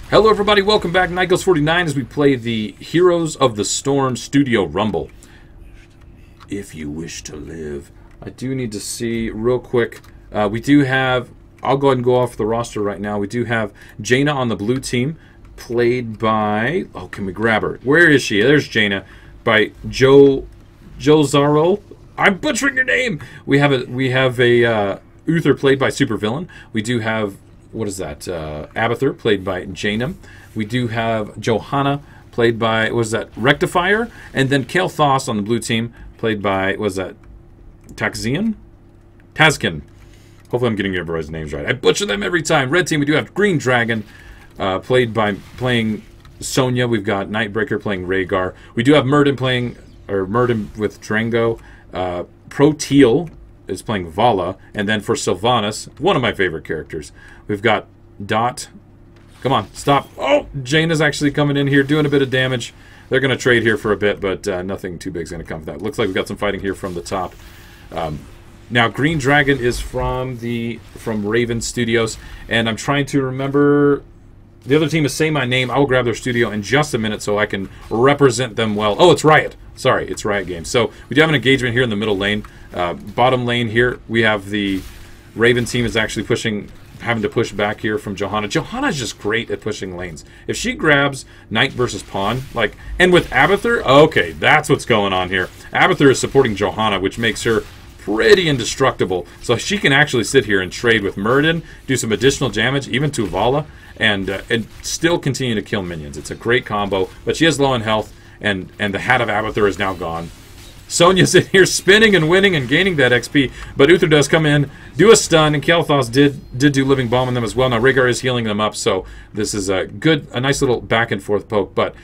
Hello everybody, welcome back. NightGhost49 as we play the Heroes of the Storm Studio Rumble. If you wish to live. I do need to see real quick. We do have, I'll go ahead and go off the roster right now. We do have Jaina on the blue team, played by, oh, can we grab her? Where is she? There's Jaina, by Joe Zaro. I'm butchering your name. We have a Uther played by Supervillain. We do have, what is that? Abathur, played by Janum. We do have Johanna, played by, what is that? Rectifier. And then Kale Thoss on the blue team, played by, what is that? Taxian? Tazkin. Hopefully I'm getting everybody's names right. I butcher them every time. Red team, we do have Green Dragon, playing Sonya. We've got Nightbreaker playing Rhaegar. We do have Murden with Drango. Proteal is playing Vala, and then for Sylvanas, one of my favorite characters, we've got Dot. Come on, stop. Oh, Jaina's actually coming in here, doing a bit of damage. They're going to trade here for a bit, but nothing too big is going to come from that. Looks like we've got some fighting here from the top. Now, Green Dragon is from Raven Studios, and I'm trying to remember. The other team is Say My Name. I will grab their studio in just a minute so I can represent them well. Oh, it's Riot. Sorry, it's Riot Games. So we do have an engagement here in the middle lane. Bottom lane here, we have the Raven team is actually having to push back here from Johanna. Johanna's just great at pushing lanes. If she grabs Knight versus Pawn, and with Abathur, okay, that's what's going on here. Abathur is supporting Johanna, which makes her pretty indestructible. So she can actually sit here and trade with Murden, do some additional damage, even to Vala, and still continue to kill minions. It's a great combo, but she is low in health, and the hat of Abathur is now gone. Sonya's in here spinning and winning and gaining that XP, but Uther does come in, do a stun, and Kael'thas did do Living Bomb on them as well. Now Rhaegar is healing them up, so this is a nice little back and forth poke, but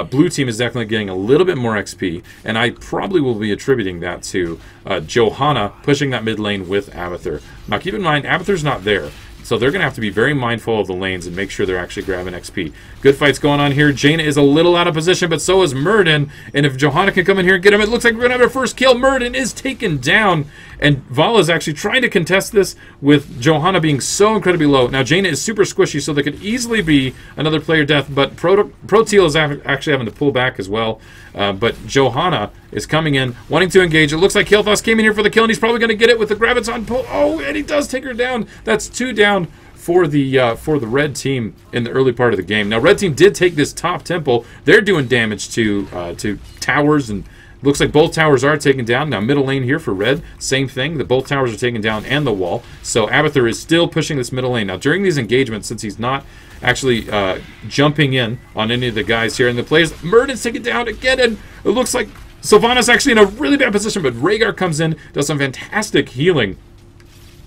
blue team is definitely getting a little bit more XP, and I probably will be attributing that to Johanna pushing that mid lane with Abathur. Now keep in mind, Abathur's not there, so they're going to have to be very mindful of the lanes and make sure they're actually grabbing XP. Good fights going on here. Jaina is a little out of position, but so is Murden. And if Johanna can come in here and get him, it looks like we're going to have our first kill. Murden is taken down. And Vala is actually trying to contest this with Johanna being so incredibly low. Now, Jaina is super squishy, so there could easily be another player death. But Proteal is actually having to pull back as well. But Johanna is coming in, wanting to engage. It looks like Kael'thas came in here for the kill, and he's probably going to get it with the Graviton pull. Oh, and he does take her down. That's 2 down for the red team in the early part of the game. Now, red team did take this top temple. They're doing damage to towers, and looks like both towers are taken down. Now, middle lane here for red, same thing. Both towers are taken down and the wall. So Abathur is still pushing this middle lane. Now, during these engagements, since he's not actually jumping in on any of the guys here, and the players, Murden's taken down again, and it looks like Sylvanas actually in a really bad position, but Rhaegar comes in, does some fantastic healing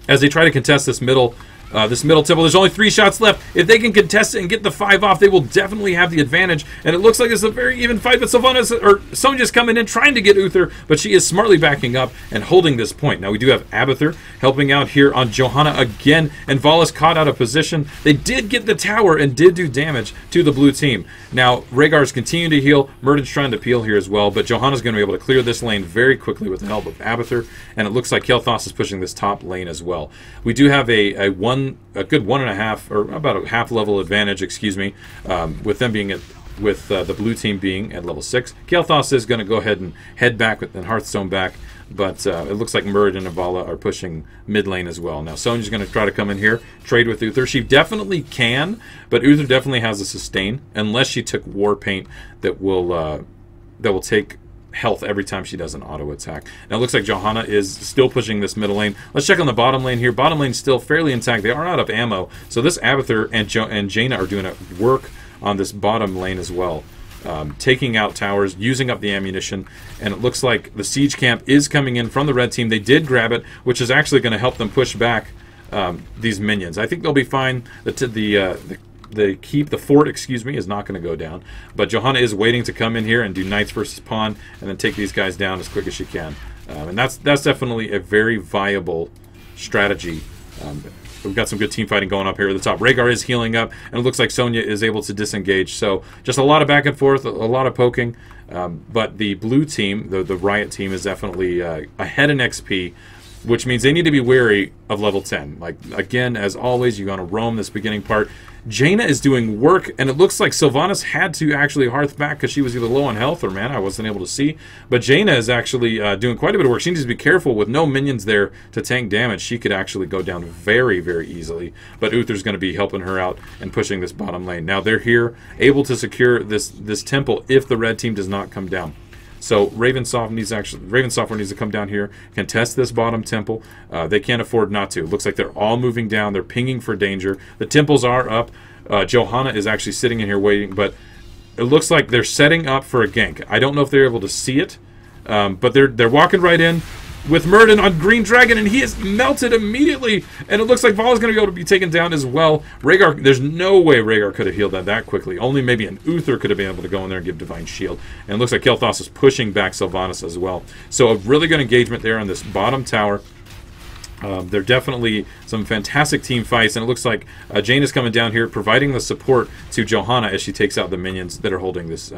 as they try to contest this middle temple. There's only 3 shots left. If they can contest it and get the 5 off, they will definitely have the advantage. And it looks like it's a very even fight, but Sonya's coming in trying to get Uther, but she is smartly backing up and holding this point. Now we do have Abathur helping out here on Johanna again, and Vala's caught out of position. They did get the tower and did do damage to the blue team. Now Rhaegar's continuing to heal. Murden's trying to peel here as well, but Johanna's going to be able to clear this lane very quickly with the help of Abathur, and it looks like Kael'thas is pushing this top lane as well. We do have a good 1.5 or about a half level advantage, excuse me, with them being with the blue team being at level 6. Kael'thas is going to go ahead and head back and Hearthstone back, but it looks like Murden and Vala are pushing mid lane as well. Now Sonya's going to try to come in here, trade with Uther. She definitely can, but Uther definitely has a sustain unless she took War Paint that will take health every time she does an auto attack. Now it looks like Johanna is still pushing this middle lane. Let's check on the bottom lane here. Bottom lane's still fairly intact. They are out of ammo, so this Abathur and Jaina are doing a work on this bottom lane as well, taking out towers, using up the ammunition, and it looks like the siege camp is coming in from the red team. They did grab it, which is actually going to help them push back these minions. I think they'll be fine. The fort, excuse me, is not going to go down. But Johanna is waiting to come in here and do Knights versus Pawn and then take these guys down as quick as she can. And that's definitely a very viable strategy. We've got some good team fighting going up here at the top. Rhaegar is healing up, and it looks like Sonya is able to disengage. So just a lot of back and forth, a lot of poking. But the blue team, the Riot team, is definitely ahead in XP. which means they need to be wary of level 10. Like, again, as always, you're going to roam this beginning part. Jaina is doing work, and it looks like Sylvanas had to actually hearth back because she was either low on health or mana. I wasn't able to see. But Jaina is actually doing quite a bit of work. She needs to be careful with no minions there to tank damage. She could actually go down very, very easily. But Uther's going to be helping her out and pushing this bottom lane. Now they're here, able to secure this temple if the red team does not come down. So Raven Software needs to come down here, contest this bottom temple. They can't afford not to. Looks like they're all moving down. They're pinging for danger. The temples are up. Johanna is actually sitting in here waiting, but it looks like they're setting up for a gank. I don't know if they're able to see it, but they're walking right in with Murden on Green Dragon, and he is melted immediately. And it looks like Vala's going to be able to be taken down as well. Rhaegar, there's no way Rhaegar could have healed that quickly. Only maybe an Uther could have been able to go in there and give Divine Shield. And it looks like Kael'thas is pushing back Sylvanas as well. So a really good engagement there on this bottom tower. They're definitely some fantastic team fights, and it looks like Jane is coming down here, providing the support to Johanna as she takes out the minions that are holding this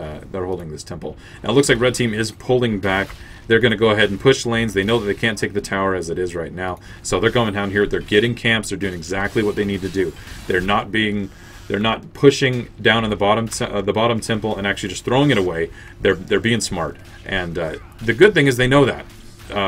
temple. Now it looks like red team is pulling back. They're going to go ahead and push lanes. They know that they can't take the tower as it is right now, so they're going down here. They're getting camps. They're doing exactly what they need to do. They're not pushing down in the bottom temple and actually just throwing it away. They're being smart, and the good thing is they know that.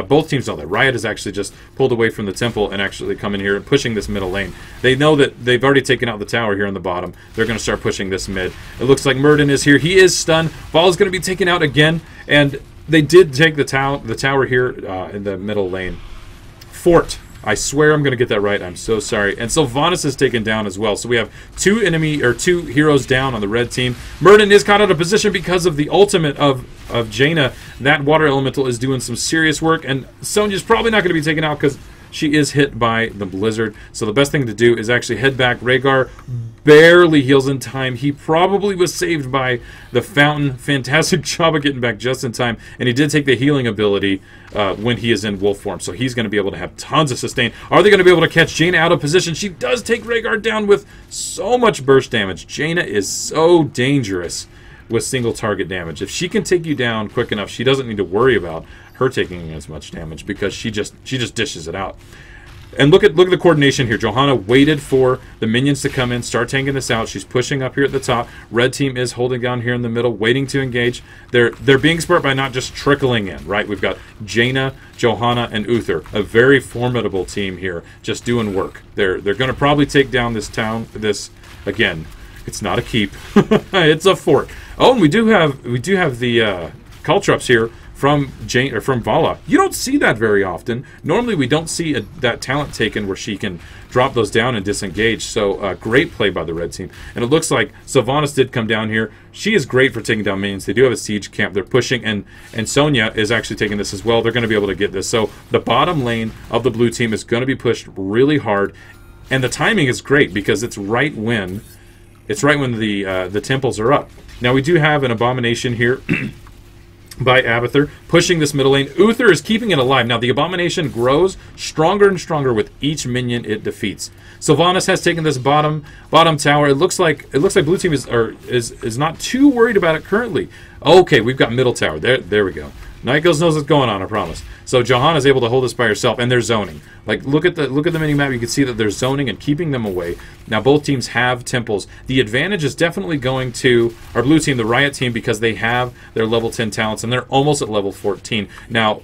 Both teams know that. Riot has actually just pulled away from the temple and actually come in here and pushing this middle lane. They know that they've already taken out the tower here on the bottom. They're going to start pushing this mid. It looks like Murden is here. He is stunned. Val is going to be taken out again, and they did take the tower here in the middle lane. Fort. I swear I'm going to get that right. I'm so sorry. And Sylvanas is taken down as well. So we have two heroes down on the red team. Murden is caught out of position because of the ultimate of Jaina. That water elemental is doing some serious work. And Sonya's probably not going to be taken out because she is hit by the blizzard. So the best thing to do is actually head back. Rhaegar barely heals in time. He probably was saved by the fountain. Fantastic job of getting back just in time. And he did take the healing ability when he is in wolf form. So he's going to be able to have tons of sustain. Are they going to be able to catch Jaina out of position? She does take Rhaegar down with so much burst damage. Jaina is so dangerous with single target damage. If she can take you down quick enough, she doesn't need to worry about her taking as much damage because she just dishes it out. And look at the coordination here. Johanna waited for the minions to come in, start tanking this out. She's pushing up here at the top. Red team is holding down here in the middle, waiting to engage. They're being smart by not just trickling in, right? We've got Jaina, Johanna, and Uther, a very formidable team here, just doing work. They're going to probably take down this town. This again, it's not a keep, it's a fort. Oh, and we do have the Caltrops here from Vala. You don't see that very often. Normally we don't see that talent taken where she can drop those down and disengage. So great play by the red team. And it looks like Sylvanas did come down here. She is great for taking down minions. They do have a siege camp. They're pushing, and Sonya is actually taking this as well. They're going to be able to get this. So the bottom lane of the blue team is going to be pushed really hard. And the timing is great because it's right when the temples are up. Now we do have an abomination here by Abathur, pushing this middle lane. Uther is keeping it alive. Now, the Abomination grows stronger and stronger with each minion it defeats. Sylvanas has taken this bottom tower. It looks like blue team is not too worried about it currently. Okay, we've got middle tower. There we go. Nikos knows what's going on, I promise. So Johanna's able to hold this by herself, and they're zoning. Like, look at the mini map. You can see that they're zoning and keeping them away. Now both teams have temples. The advantage is definitely going to our blue team, the Riot team, because they have their level 10 talents, and they're almost at level 14. Now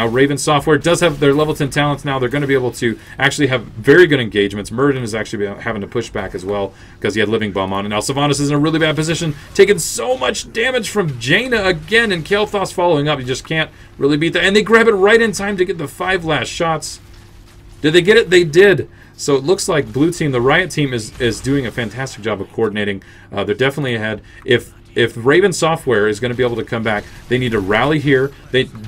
Raven Software does have their level 10 talents now. They're going to be able to actually have very good engagements. Murden is actually having to push back as well because he had Living Bomb on. And now Sylvanas is in a really bad position, taking so much damage from Jaina again, and Kael'thas following up. You just can't really beat that. And they grab it right in time to get the 5 last shots. Did they get it? They did. So it looks like blue team, the Riot team, is doing a fantastic job of coordinating. They're definitely ahead. If Raven Software is going to be able to come back, they need to rally here.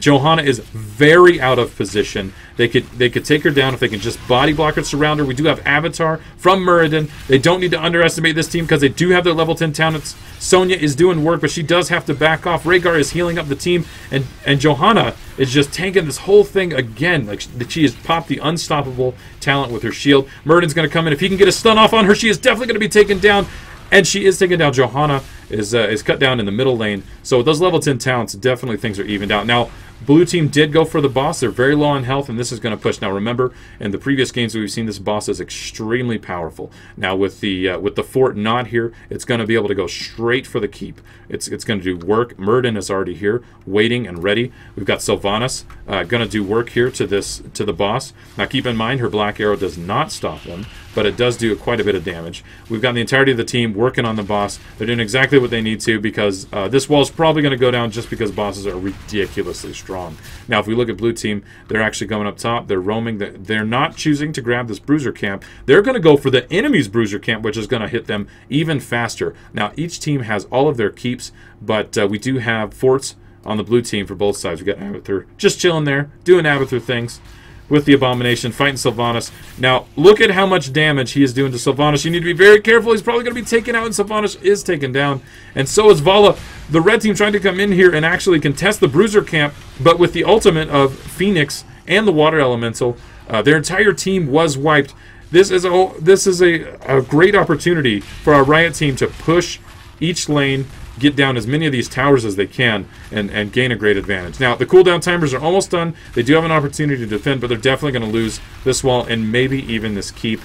Johanna is very out of position. They could take her down if they can just body block her, surround her. We do have Avatar from Muradin. They don't need to underestimate this team because they do have their level 10 talents. Sonya is doing work, but she does have to back off. Rhaegar is healing up the team, and Johanna is just tanking this whole thing again. Like, she has popped the unstoppable talent with her shield. Muradin's going to come in. If he can get a stun off on her, she is definitely going to be taken down. And she is taken down. Johanna is cut down in the middle lane. So with those level 10 talents, definitely things are evened out. Now, Blue team did go for the boss. They're very low on health, and this is going to push. Now remember, in the previous games we've seen, this boss is extremely powerful. Now with the fort not here, it's going to be able to go straight for the keep. It's going to do work. Murden is already here, waiting and ready. We've got Sylvanas going to do work here to the boss. Now keep in mind, her black arrow does not stop them, but it does do quite a bit of damage. We've got the entirety of the team working on the boss. They're doing exactly what they need to, because this wall is probably going to go down just because bosses are ridiculously strong. Now, if we look at blue team, they're actually going up top. They're roaming. They're not choosing to grab this bruiser camp. They're going to go for the enemy's bruiser camp, which is going to hit them even faster. Now, each team has all of their keeps, but we do have forts on the blue team for both sides. We got Abathur just chilling there, doing Abathur things with the Abomination, fighting Sylvanas. Now, look at how much damage he is doing to Sylvanas. You need to be very careful. He's probably going to be taken out, and Sylvanas is taken down. And so is Vala. The red team trying to come in here and actually contest the Bruiser camp, but with the ultimate of Phoenix and the Water Elemental, their entire team was wiped. This is a great opportunity for our Riot team to push each lane, get down as many of these towers as they can, and gain a great advantage. Now, the cooldown timers are almost done. They do have an opportunity to defend, but they're definitely going to lose this wall and maybe even this keep.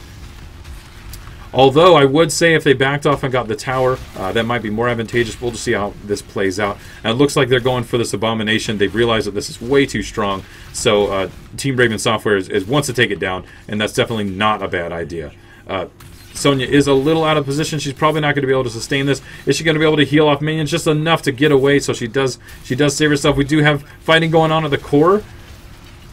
Although, I would say if they backed off and got the tower, that might be more advantageous. We'll just see how this plays out. And it looks like they're going for this Abomination. They've realized that this is way too strong. So, Team Raven Software wants to take it down, and that's definitely not a bad idea. Sonya is a little out of position. She's probably not going to be able to sustain this. Is she going to be able to heal off minions just enough to get away? So she does save herself. We do have fighting going on at the core,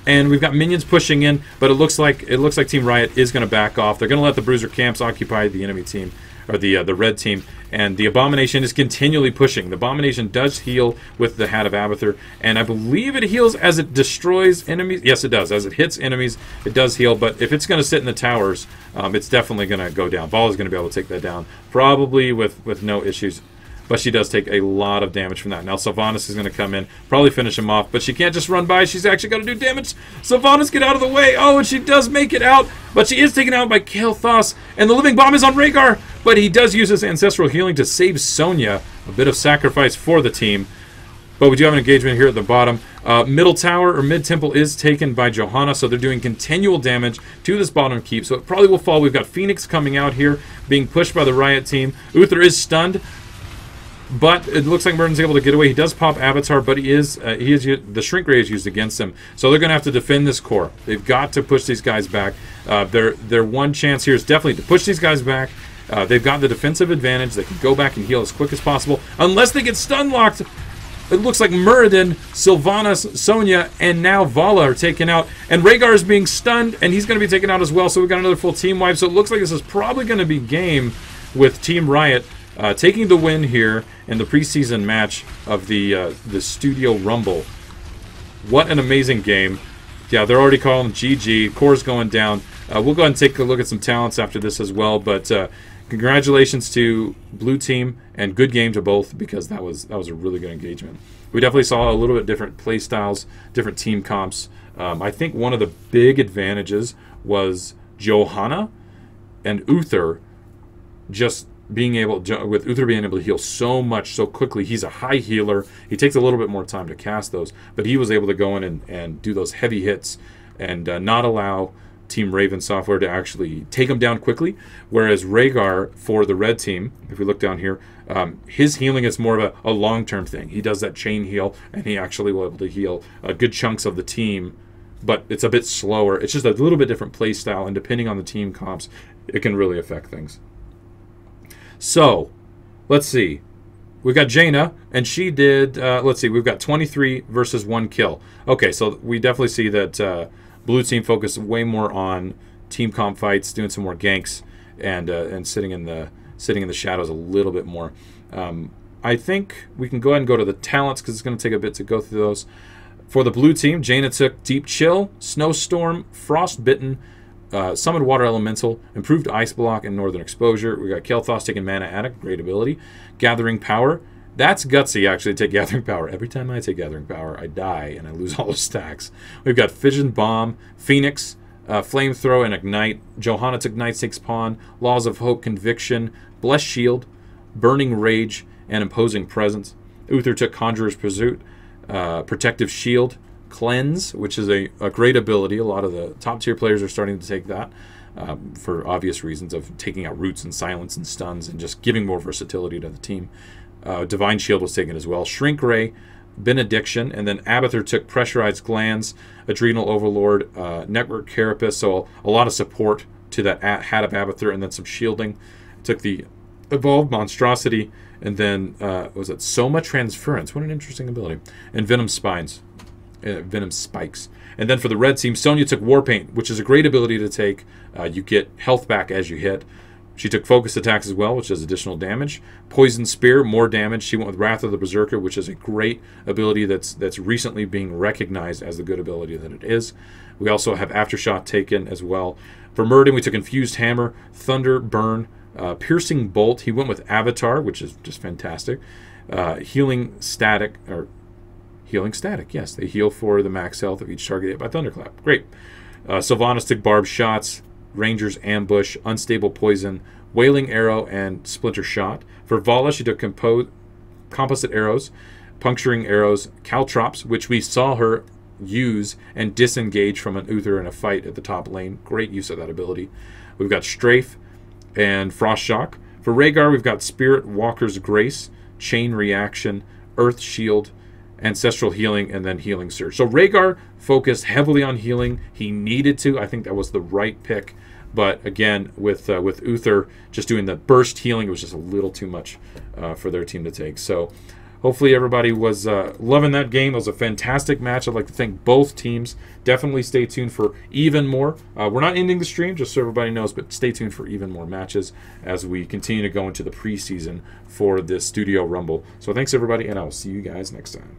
and we've got minions pushing in. But it looks like Team Riot is going to back off. They're going to let the Bruiser camps occupy the enemy team, or the red team, and the Abomination is continually pushing. The Abomination does heal with the Hat of Abathur, and I believe it heals as it destroys enemies. Yes, it does. As it hits enemies, it does heal, but if it's going to sit in the towers, it's definitely going to go down. Vala's going to be able to take that down, probably with no issues. But she does take a lot of damage from that. Now Sylvanas is going to come in, probably finish him off, but she can't just run by. She's actually going to do damage. Sylvanas, get out of the way. Oh, and she does make it out, but she is taken out by Kael'thas, and the Living Bomb is on Rhaegar, but he does use his Ancestral Healing to save Sonya. A bit of sacrifice for the team. But we do have an engagement here at the bottom. Middle tower, or mid-temple, is taken by Johanna, so they're doing continual damage to this bottom keep, so it probably will fall. We've got Phoenix coming out here, being pushed by the Riot team. Uther is stunned, but it looks like Merton's able to get away. He does pop Avatar, but the Shrink Ray is used against him. So they're going to have to defend this core. They've got to push these guys back. Their one chance here is definitely to push these guys back. They've got the defensive advantage. They can go back and heal as quick as possible, unless they get stun locked. It looks like Muradin, Sylvanas, Sonya, and now Vala are taken out. And Rhaegar is being stunned, and he's going to be taken out as well. So we've got another full team wipe. So it looks like this is probably going to be game with Team Riot taking the win here in the preseason match of the Studio Rumble. What an amazing game. Yeah, they're already calling GG. Core's going down. We'll go ahead and take a look at some talents after this as well. But congratulations to Blue Team, and good game to both, because that was a really good engagement. We definitely saw a little bit different play styles, different team comps. I think one of the big advantages was Johanna and Uther just being able, with Uther being able to heal so much so quickly. He's a high healer. He takes a little bit more time to cast those, but he was able to go in and do those heavy hits and not allow Team Raven Software to actually take him down quickly. Whereas Rhaegar, for the red team, if we look down here, his healing is more of a long-term thing. He does that chain heal, and he actually will be able to heal good chunks of the team, but it's a bit slower. It's just a little bit different play style, and depending on the team comps, it can really affect things. So, let's see. We've got Jaina, and she did, let's see, we've got 23 versus 1 kill. Okay, so we definitely see that Blue team focused way more on team comp fights, doing some more ganks, and sitting in the shadows a little bit more. I think we can go ahead and go to the talents, because it's going to take a bit to go through those. For the blue team, Jaina took Deep Chill, Snowstorm, Frostbitten, Summoned Water Elemental, Improved Ice Block, and Northern Exposure. We got Kael'thas taking Mana Addict, great ability. Gathering Power. That's gutsy, actually, to take Gathering Power. Every time I take Gathering Power, I die, and I lose all those stacks. We've got Fission Bomb, Phoenix, Flamethrower, and Ignite. Johanna took Night Six Pawn, Laws of Hope, Conviction, Blessed Shield, Burning Rage, and Imposing Presence. Uther took Conjurer's Pursuit, Protective Shield, Cleanse, which is a great ability. A lot of the top tier players are starting to take that for obvious reasons of taking out roots and silence and stuns and just giving more versatility to the team. Divine Shield was taken as well. Shrink Ray, Benediction, and then Abathur took Pressurized Glands, Adrenal Overlord, Network Carapace, so a lot of support to that Hat of Abathur, and then some shielding. Took the Evolved Monstrosity, and then was it Soma Transference? What an interesting ability. And Venom Spines, Venom Spikes. And then for the red team, Sonya took Warpaint, which is a great ability to take. You get health back as you hit. She took Focus Attacks as well, which does additional damage. Poison Spear, more damage. She went with Wrath of the Berserker, which is a great ability that's recently being recognized as the good ability that it is. We also have Aftershock taken as well. For Murden, we took Infused Hammer, Thunder, Burn, Piercing Bolt. He went with Avatar, which is just fantastic. Healing Static, yes. They heal for the max health of each target hit by Thunderclap. Great. Sylvanas took Barbed Shots, Ranger's Ambush, Unstable Poison, Wailing Arrow, and Splinter Shot. For Vala, she took Composite Arrows, Puncturing Arrows, Caltrops, which we saw her use and disengage from an Uther in a fight at the top lane. Great use of that ability. We've got Strafe and Frost Shock. For Rhaegar, we've got Spirit Walker's Grace, Chain Reaction, Earth Shield, Ancestral Healing, and then Healing Surge. So Rhaegar focused heavily on healing. He needed to. I think that was the right pick. But again, with Uther just doing the burst healing, it was just a little too much for their team to take. So hopefully everybody was loving that game. It was a fantastic match. I'd like to thank both teams. Definitely stay tuned for even more. We're not ending the stream, just so everybody knows, but stay tuned for even more matches as we continue to go into the preseason for this Studio Rumble. So thanks, everybody, and I will see you guys next time.